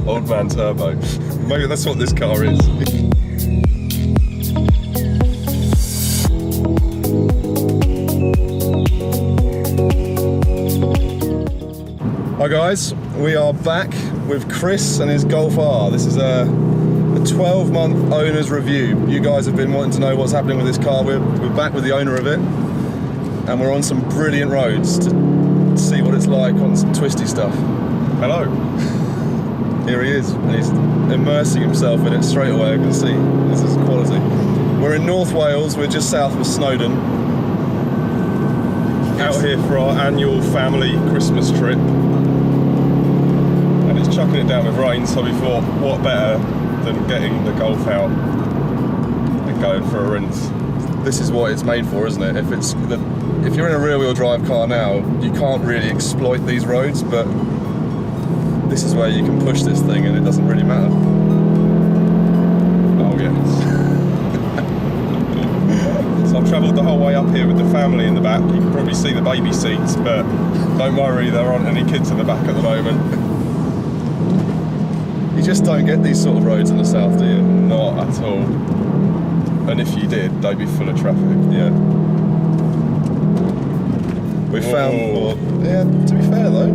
Old man turbo. Maybe that's what this car is. Hi guys, we are back with Chris and his Golf R. This is a 12-month owner's review. You guys have been wanting to know what's happening with this car. We're back with the owner of it, and we're on some brilliant roads to see what it's like on some twisty stuff. Hello. Here he is, and he's immersing himself in it straight away. I can see this is quality. We're in North Wales. We're just south of Snowdon. Out here for our annual family Christmas trip. Chucking it down with rain, so we thought, what better than getting the Golf out and going for a rinse. This is what it's made for, isn't it? If you're in a rear-wheel drive car now, you can't really exploit these roads, but this is where you can push this thing and it doesn't really matter. Oh yes. So I've travelled the whole way up here with the family in the back. You can probably see the baby seats, but don't worry, there aren't any kids in the back at the moment. You just don't get these sort of roads in the south, do you? Not at all. And if you did, they'd be full of traffic. Yeah. We found. Well, yeah. To be fair though,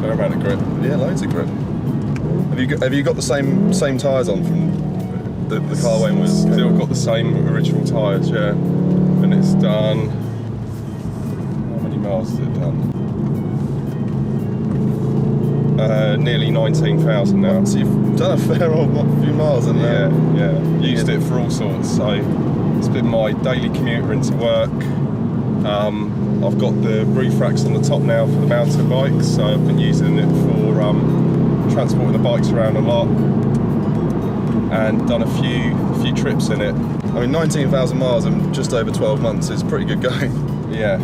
fair amount of grip. Yeah, loads of grip. Have you got the same tyres on from the car when was? Still got the same original tyres, yeah. And it's done. How many miles has it done? Nearly 19,000 now. So you've done a fair old few miles in there. Yeah. Used it for all sorts. So it's been my daily commuter into work. I've got the roof racks on the top now for the mountain bikes. So I've been using it for transporting the bikes around a lot, and done a few trips in it. I mean, 19,000 miles in just over 12 months is pretty good going. Yeah.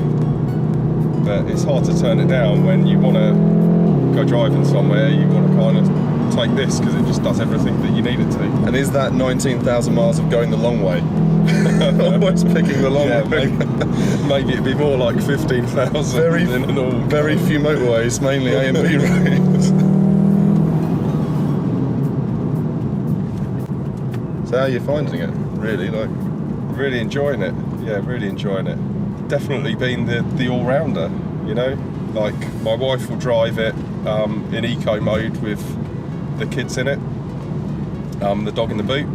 But it's hard to turn it down when you want to go driving somewhere. You want to kind of take this because it just does everything that you need it to. And is that 19,000 miles of going the long way? Always picking the long way. Maybe it'd be more like 15,000. Very few motorways, mainly A and B roads. So how are you finding it? Really, really enjoying it. Yeah, really enjoying it. Definitely been the all-rounder, you know. Like, my wife will drive it in eco mode with the kids in it, the dog in the boot,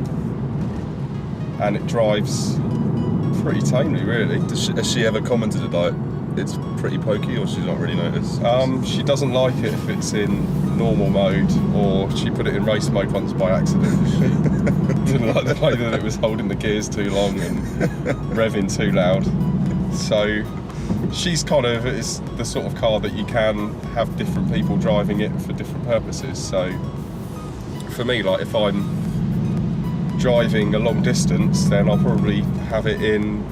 and it drives pretty tamely, really. Has she ever commented like it's pretty pokey, or she's not really noticed? She doesn't like it if it's in normal mode, or she put it in race mode once by accident. She didn't like the way that it was holding the gears too long and revving too loud. So she's kind of, it's the sort of car that you can have different people driving it for different purposes. So for me, like, if I'm driving a long distance, then I'll probably have it in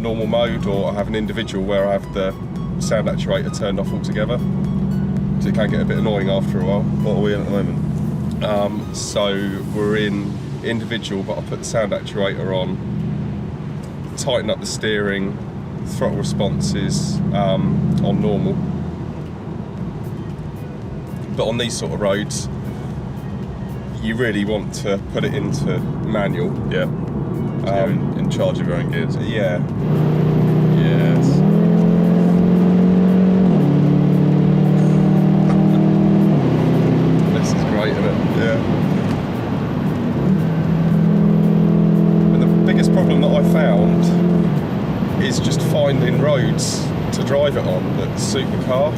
normal mode, or I'll have an individual where I have the sound actuator turned off altogether, so it can get a bit annoying after a while. What are we in at the moment? So we're in individual, but I'll put the sound actuator on, tighten up the steering, throttle responses on normal. But on these sort of roads, you really want to put it into manual. Yeah. So you're in charge of your own gears. Yeah. Yes. This is great, isn't it? Yeah. And the biggest problem that I found is just finding roads to drive it on that suit the car.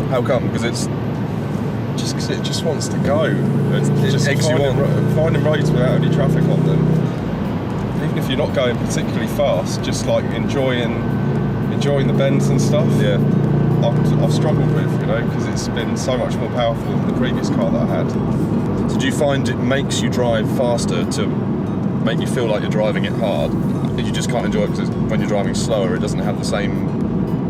How come? Because it just wants to go. It just eggs you on. Finding roads without any traffic on them, even if you're not going particularly fast, just like enjoying the bends and stuff. Yeah, I've struggled with, you know, because it's been so much more powerful than the previous car that I had. So do you find it makes you drive faster to make you feel like you're driving it hard? You just can't enjoy it because when you're driving slower, it doesn't have the same,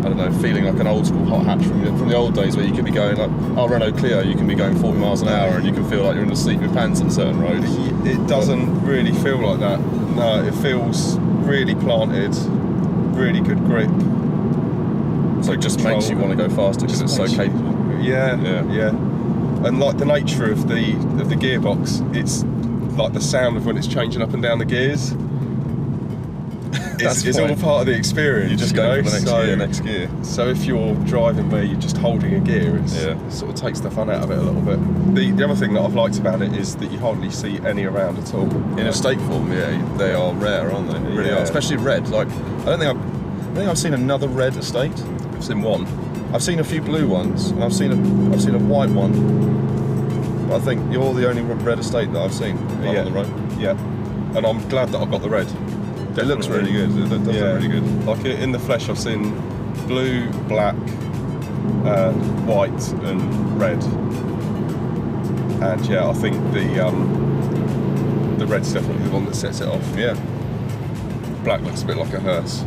I don't know, feeling like an old school hot hatch from the old days, where you could be going like our Renault Clio, you can be going 40 miles an hour and you can feel like you're in the seat with pants on certain roads. It doesn't really feel like that. No, it feels really planted, really good grip. So it just makes you want to go faster because it's so capable. Yeah. And like the nature of the gearbox, it's like the sound of when it's changing up and down the gears. It's all part of the experience. You just go for the next gear. So if you're driving where you're just holding a gear, it sort of takes the fun out of it a little bit. The other thing that I've liked about it is that you hardly see any around at all. In estate form, they are rare, aren't they? They really are, especially red. Like I don't think I've seen another red estate. I've seen one. I've seen a few blue ones, and I've seen a white one. But I think you're the only red estate that I've seen on the road. Yeah, and I'm glad that I've got the red. It looks really good. It does look really good. Like in the flesh, I've seen blue, black, white, and red. And yeah, I think the red's definitely the one that sets it off. Yeah. Black looks a bit like a hearse.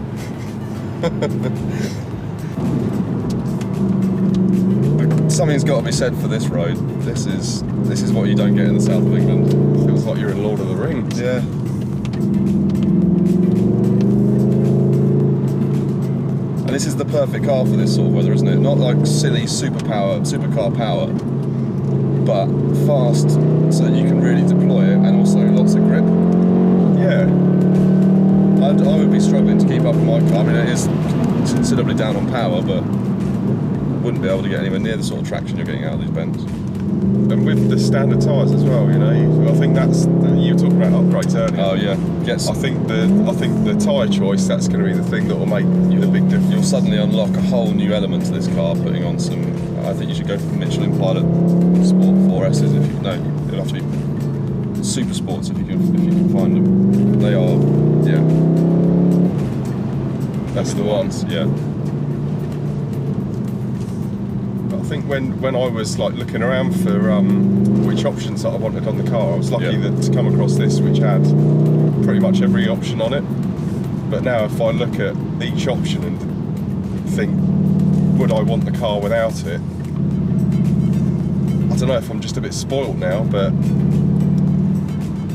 Something's got to be said for this road. This is what you don't get in the south of England. Feels like you're in Lord of the Rings. Yeah. And this is the perfect car for this sort of weather, isn't it? Not like silly supercar power, but fast so that you can really deploy it, and also lots of grip. Yeah. I would be struggling to keep up with my car. I mean, it is considerably down on power, but wouldn't be able to get anywhere near the sort of traction you're getting out of these bends. And with the standard tyres as well, you know, I think you were talking about upgrades earlier. Oh yeah, I think the tyre choice, that's going to be the thing that will make the big difference. You'll suddenly unlock a whole new element to this car, putting on some. I think you should go for Michelin Pilot Sport 4S's if you. No, it'll have to be Super Sports if you can find them. They are, yeah. That's the ones, yeah. I think when I was like looking around for which options that I wanted on the car, I was lucky to come across this, which had pretty much every option on it. But now if I look at each option and think, would I want the car without it? I don't know if I'm just a bit spoiled now, but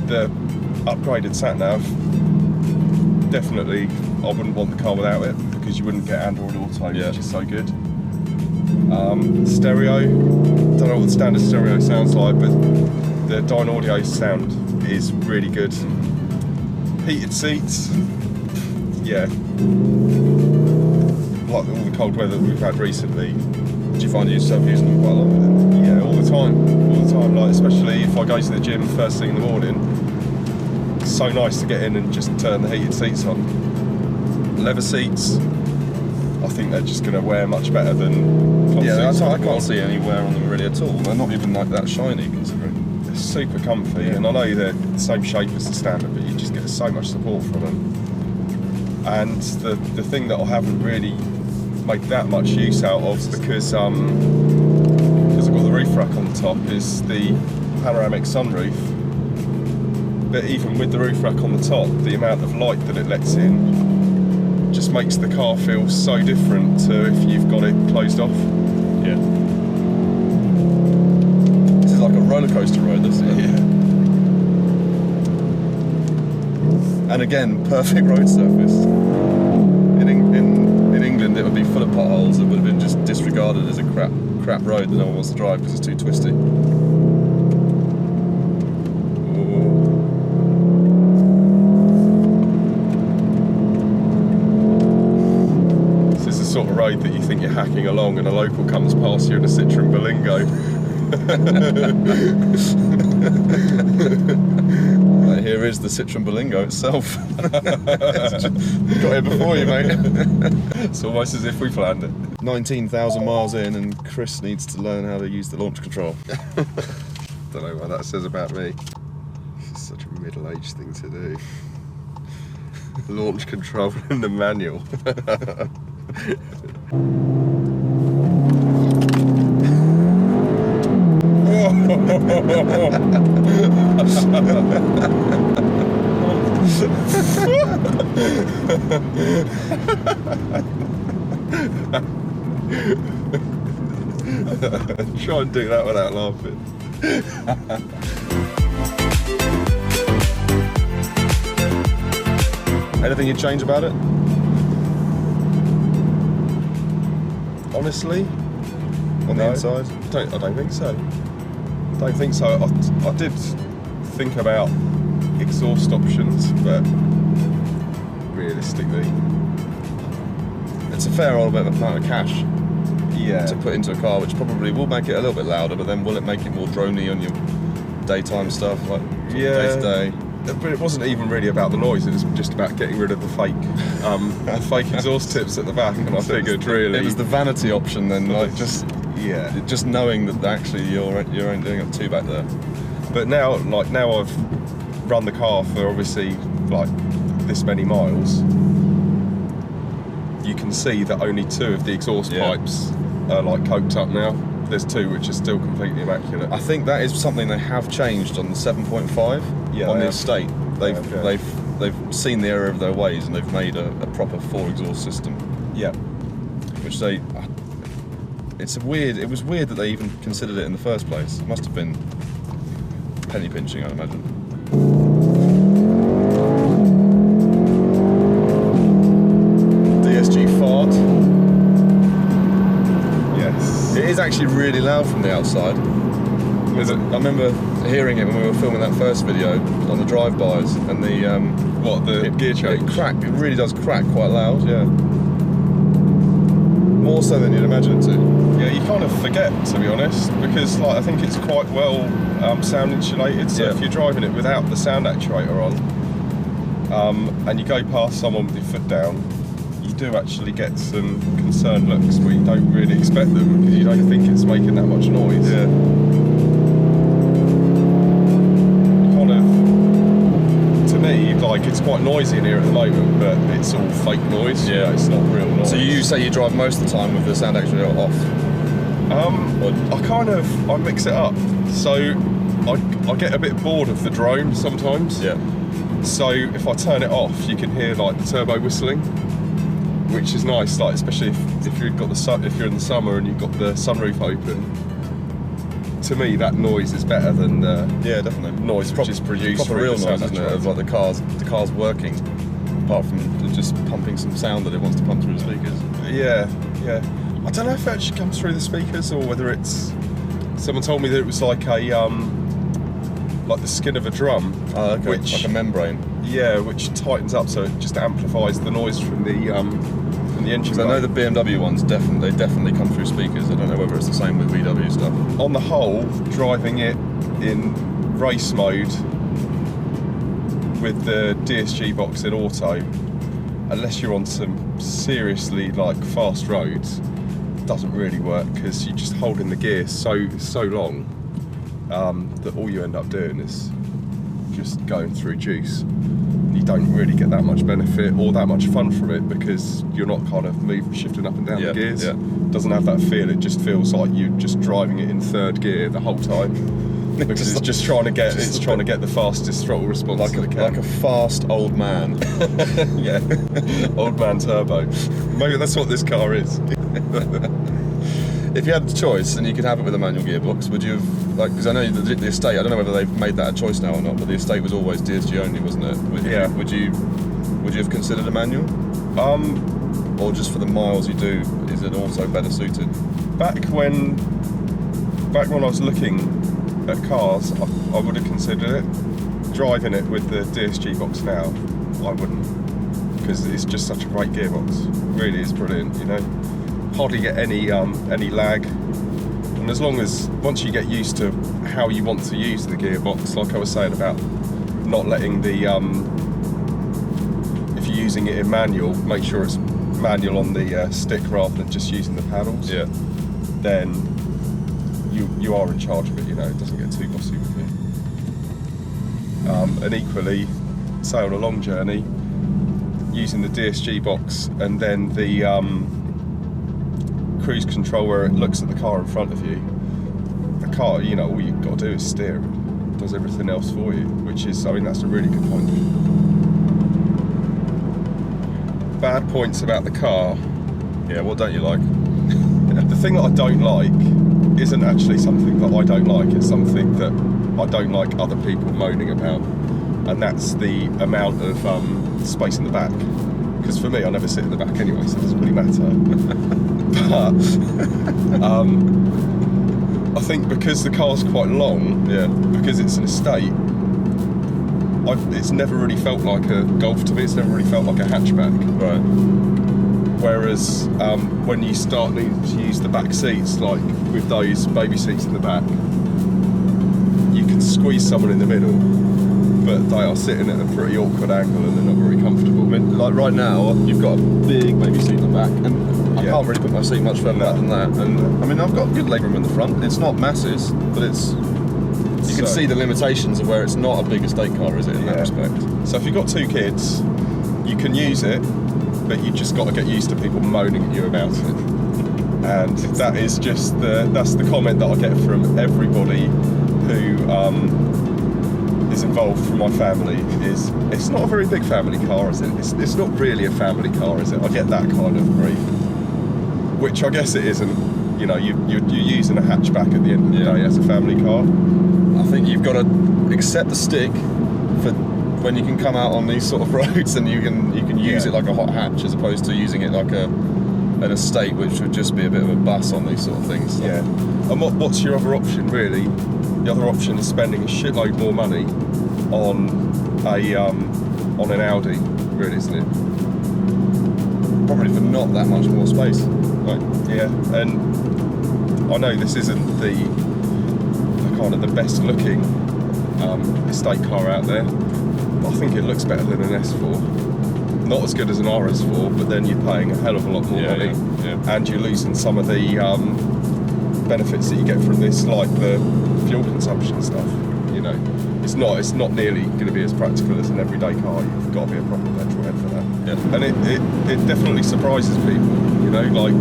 the upgraded sat-nav, definitely I wouldn't want the car without it, because you wouldn't get Android Auto, which is so good. Stereo, don't know what the standard stereo sounds like, but the Dyne Audio sound is really good. Heated seats, yeah. Like all the cold weather that we've had recently. Do you find yourself using them quite a lot? Yeah, all the time. Like especially if I go to the gym first thing in the morning, it's so nice to get in and just turn the heated seats on. Leather seats, I think they're just going to wear much better than cloth seats. I can't see any wear on them really at all. They're not even like that shiny considering. They're super comfy, and I know they're the same shape as the standard, but you just get so much support from them. And the thing that I haven't really made that much use out of, because I've got the roof rack on the top, is the panoramic sunroof. But even with the roof rack on the top, the amount of light that it lets in just makes the car feel so different to if you've got it closed off. Yeah. This is like a roller coaster ride, this, isn't it? Yeah. And again, perfect road surface. In England, it would be full of potholes that would have been just disregarded as a crap road that no one wants to drive because it's too twisty. Sort of road that you think you're hacking along and a local comes past you in a Citroen Berlingo. Right, here is the Citroen Berlingo itself. Got here before you, mate. It's almost as if we planned it. 19,000 miles in and Chris needs to learn how to use the launch control. Don't know what that says about me. This is such a middle-aged thing to do. Launch control in the manual. Try and do that without laughing. Anything you'd change about it? honestly, on the inside? I don't think so. Don't think so. I did think about exhaust options, but realistically, it's a fair old bit of amount of cash yeah, to put into a car, which probably will make it a little bit louder, but then will it make it more droney on your daytime stuff, like day to day? But it wasn't even really about the noise. It was just about getting rid of the fake exhaust tips at the back, and I figured really it was the vanity option then, like just knowing that actually you ain't doing it too back there. But now I've run the car for obviously like this many miles. You can see that only 2 of the exhaust pipes are like coked up now. There's 2 which are still completely immaculate. I think that is something they have changed on the 7.5 on the estate. They've seen the error of their ways and they've made a proper 4 exhaust system. Yeah. Which it was weird that they even considered it in the first place. It must have been penny pinching, I imagine. DSG fart. Yes. It is actually really loud from the outside. Is it? I remember hearing it when we were filming that first video on the drive-bys, and the gear change? It really does crack quite loud, yeah. More so than you'd imagine it to. Yeah, you kind of forget, to be honest, because like I think it's quite well sound insulated. So if you're driving it without the sound actuator on, and you go past someone with your foot down, you do actually get some concerned looks where you don't really expect them because you don't think it's making that much noise. Yeah. Kind of, to me, like it's quite noisy in here at the moment, but it's all fake noise. Yeah, it's not real noise. So you say you drive most of the time with the sound actuator off? I mix it up. So I get a bit bored of the drone sometimes. Yeah. So if I turn it off, you can hear like the turbo whistling, which is nice. Like especially if you've got if you're in the summer and you've got the sunroof open. To me, that noise is better than definitely noise which is produced. Proper real noise, isn't it? Of like the car's working, apart from just pumping some sound that it wants to pump through the speakers. Yeah. I don't know if it actually comes through the speakers or whether it's. Someone told me that it was like a like the skin of a drum, which like a membrane. Yeah, which tightens up so it just amplifies the noise from the engine. I know the BMW ones definitely come through speakers. I don't know whether it's the same with VW stuff. On the whole, driving it in race mode with the DSG box in auto, unless you're on some seriously like fast roads, doesn't really work because you're just holding the gear so long that all you end up doing is just going through juice. You don't really get that much benefit or that much fun from it because you're not kind of shifting up and down the gears. Yeah. Doesn't have that feel. It just feels like you're just driving it in 3rd gear the whole time because it's just trying to get the fastest throttle response like a fast old man. Yeah, old man turbo. Maybe that's what this car is. If you had the choice and you could have it with a manual gearbox, would you have, because I know the estate, I don't know whether they've made that a choice now or not, but the estate was always DSG only, wasn't it? Would you have considered a manual? Or just for the miles you do, is it also better suited? Back when I was looking at cars, I would have considered it. Driving it with the DSG box now, I wouldn't, because it's just such a great gearbox. It really is brilliant, you know. Hardly get any lag, and once you get used to how you want to use the gearbox, like I was saying about not letting the if you're using it in manual, make sure it's manual on the stick rather than just using the paddles. Yeah. Then you are in charge of it. You know, it doesn't get too bossy with you. And equally, say on a long journey, using the DSG box and then the cruise control where it looks at the car in front of you. The car, you know, all you've got to do is steer. It does everything else for you, which is, I mean, that's a really good point. Bad points about the car. Yeah, what don't you like? The thing that I don't like isn't actually something that I don't like, it's something that I don't like other people moaning about. And that's the amount of space in the back. Because for me, I never sit in the back anyway, so it doesn't really matter. But I think because the car's quite long, because it's an estate, it's never really felt like a Golf to me. It's never really felt like a hatchback. Right. Whereas when you start needing to use the back seats, like with those baby seats in the back, you can squeeze someone in the middle, but they are sitting at a pretty awkward angle and they're not very comfortable. I mean, like right now, you've got a big baby seat in the back, and I can't really put my seat much further back than that. And I mean, I've got good legroom in the front. It's not masses, but it's. You can see the limitations of where it's not a big estate car, is it, in that respect? So if you've got 2 kids, you can use it, but you just got to get used to people moaning at you about it. And that is just that's the comment that I get from everybody who is involved from my family. Is it's not a very big family car, is it? It's not really a family car, is it? I get that kind of grief, which I guess it isn't. You know, you're using a hatchback at the end of the day as a family car. I think you've got to accept the stick for when you can come out on these sort of roads, and you can use it like a hot hatch as opposed to using it like an estate, which would just be a bit of a bus on these sort of things. So. Yeah. And what's your other option, really? The other option is spending a shitload more money on an Audi, really, isn't it? Probably for not that much more space. Right. Yeah. And I know this isn't the kind of the best looking estate car out there, but I think it looks better than an S4. Not as good as an RS4, but then you're paying a hell of a lot more money, and you're losing some of the benefits that you get from this, like the fuel consumption stuff. You know, it's not nearly going to be as practical as an everyday car. You've got to be a proper petrol head for that. Yeah. And it definitely surprises people. You know, like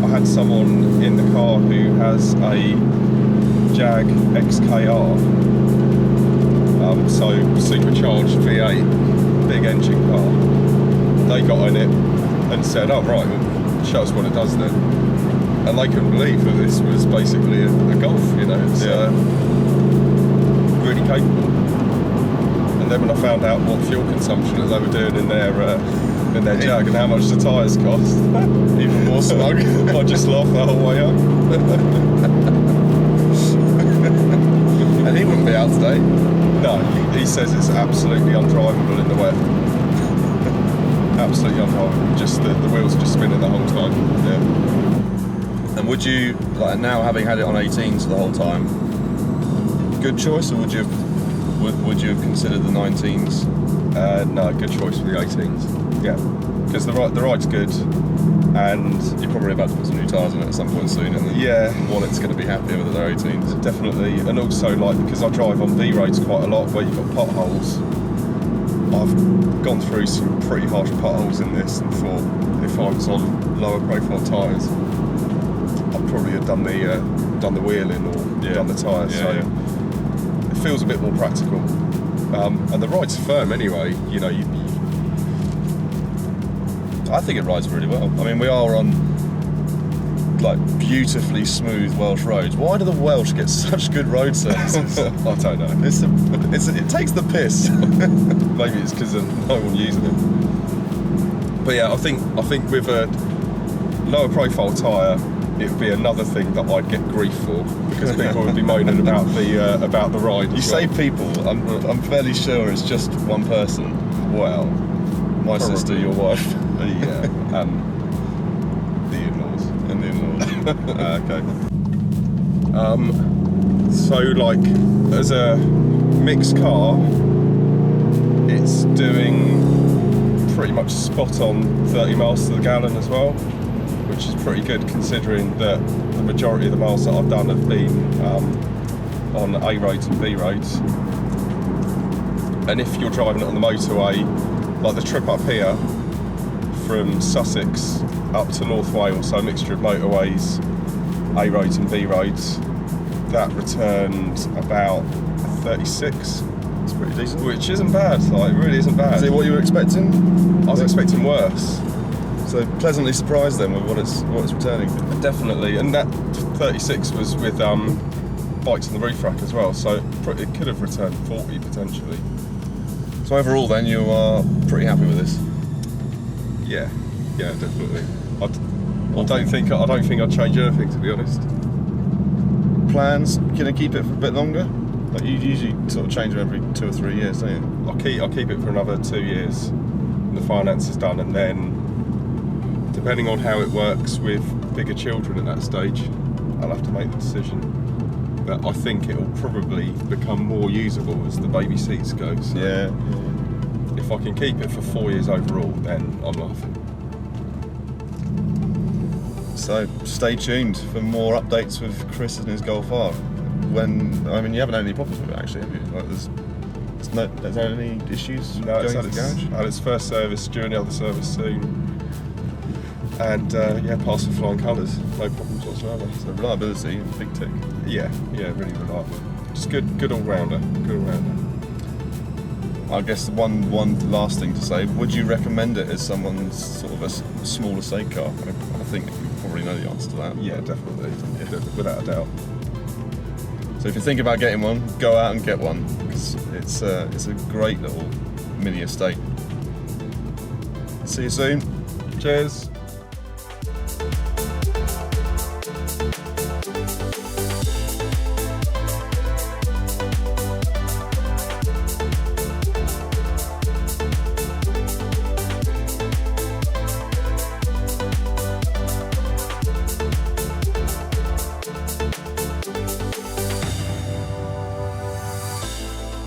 I had someone in the car who has a Jag XKR, so supercharged V8, big engine car. They got in it and said, "Oh right, well, show us what it does then." And they couldn't believe that this was basically a Golf. You know, it's really capable. And then when I found out what fuel consumption that they were doing in their Jag and how much the tyres cost, even more smug. I just laughed the whole way up. And he wouldn't be out today. No, he says it's absolutely undrivable in the wet. Absolutely undrivable. Just the wheels are just spinning the whole time. Yeah. And would you, like now having had it on 18s the whole time, good choice, or would you have considered the 19s? No, good choice for the 18s. Yeah, because the ride's good, and you're probably about to put some new tyres on it at some point soon, and then Wallet's going to be happier with their 18s. Definitely, and also like because I drive on B roads quite a lot where you've got potholes. I've gone through some pretty harsh potholes in this, and thought if I was on lower profile tyres, I'd probably have done the wheeling or done the tyres. So it feels a bit more practical, and the ride's firm anyway. You know, I think it rides really well. I mean, we are on like beautifully smooth Welsh roads. Why do the Welsh get such good road surfaces? I don't know. It takes the piss. Maybe it's because no one using it. But yeah, I think with a lower profile tyre, it would be another thing that I'd get grief for, because people would be moaning about the ride. You say people. I'm fairly sure it's just one person. Well, my sister, your wife. Yeah. The in-laws. And the in-laws. Okay. So like, as a mixed car, it's doing pretty much spot on 30 miles to the gallon as well, which is pretty good considering that the majority of the miles that I've done have been on A roads and B roads. And if you're driving it on the motorway, like the trip up here from Sussex up to North Wales, so a mixture of motorways, A roads and B roads, that returned about 36. It's pretty decent. Which isn't bad, like it really isn't bad. Is it what you were expecting? I was expecting worse. So pleasantly surprised then with what it's returning. Definitely, and that 36 was with bikes on the roof rack as well, so it could have returned 40 potentially. So overall then you are pretty happy with this? Yeah, definitely. I don't think I'd change anything, to be honest. Plans? Gonna keep it for a bit longer? Like you usually sort of change them every 2 or 3 years, don't you? I'll keep it for another 2 years. The finance is done, and then depending on how it works with bigger children at that stage, I'll have to make the decision. But I think it will probably become more usable as the baby seats go. So Yeah. if I can keep it for 4 years overall, then I'm laughing. So stay tuned for more updates with Chris and his Golf R. You haven't had any problems with it actually, have you? Like there's no any issues No, it's going to the garage? had its first service, due another service soon. And passed with flying colours, no problems whatsoever. So reliability, big tick. Yeah, really reliable. Just good all-rounder, I guess the one last thing to say, would you recommend it as someone's sort of a small estate car? I think you probably know the answer to that. Yeah, definitely, without a doubt. So if you think about getting one, go out and get one, because it's a great little mini estate. See you soon. Cheers.